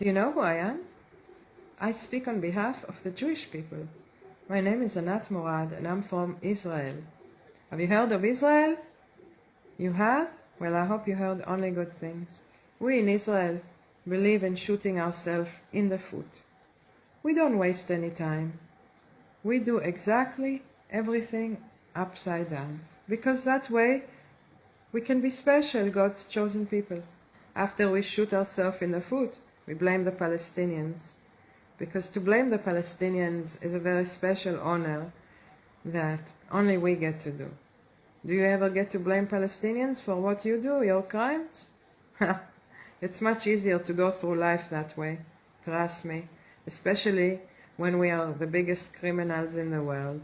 Do you know who I am? I speak on behalf of the Jewish people. My name is Anat Morad and I'm from Israel. Have you heard of Israel? You have? Well, I hope you heard only good things. We in Israel believe in shooting ourselves in the foot. We don't waste any time. We do exactly everything upside down, because that way we can be special, God's chosen people. After we shoot ourselves in the foot, we blame the Palestinians, because to blame the Palestinians is a very special honor that only we get to do. Do you ever get to blame Palestinians for what you do, your crimes? It's much easier to go through life that way, trust me, especially when we are the biggest criminals in the world.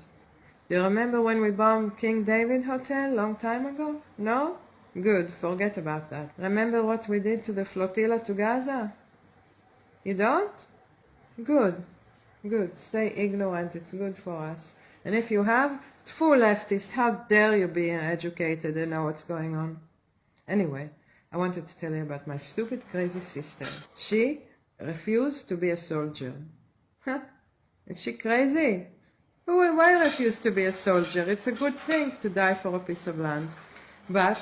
Do you remember when we bombed King David Hotel long time ago? No? Good, forget about that. Remember what we did to the flotilla to Gaza? You don't? Good. Good. Stay ignorant, it's good for us. And if you have, full leftist, how dare you be educated and know what's going on? Anyway, I wanted to tell you about my stupid, crazy sister. She refused to be a soldier. Huh? Is she crazy? Why refuse to be a soldier? It's a good thing to die for a piece of land. But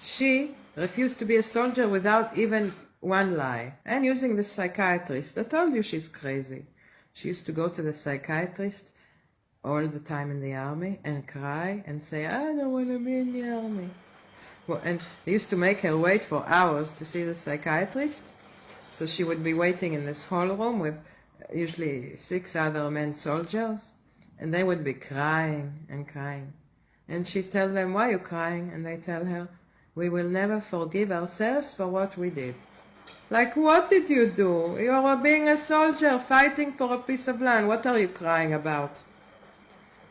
she refused to be a soldier without even one lie. And using the psychiatrist, I told you she's crazy. She used to go to the psychiatrist all the time in the army and cry and say, I don't want to be in the army. Well, and they used to make her wait for hours to see the psychiatrist. So she would be waiting in this hall room with usually 6 other men soldiers, and they would be crying and crying. And she'd tell them, why are you crying? And they tell her, we will never forgive ourselves for what we did. Like, what did you do? You are being a soldier fighting for a piece of land. What are you crying about?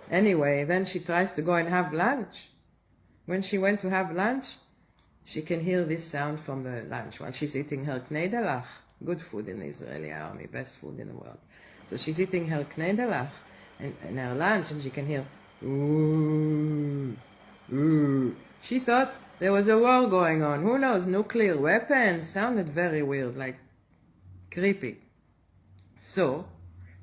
Anyway, then she tries to go and have lunch. When she went to have lunch, she can hear this sound from the lunch while she's eating her knedelach. Good food in the Israeli army, best food in the world. So she's eating her knedelach and her lunch, and she can hear, ooh, ooh. She thought there was a war going on. Who knows, nuclear weapons? Sounded very weird, like creepy. So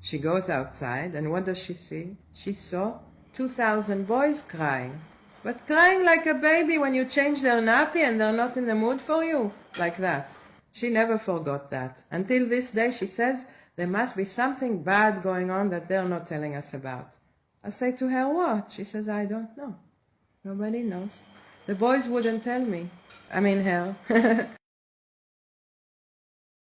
she goes outside, and what does she see? She saw 2,000 boys crying. But crying like a baby when you change their nappy and they're not in the mood for you. Like that. She never forgot that. Until this day, she says, there must be something bad going on that they're not telling us about. I say to her, what? She says, I don't know. Nobody knows. The boys wouldn't tell me. I mean her.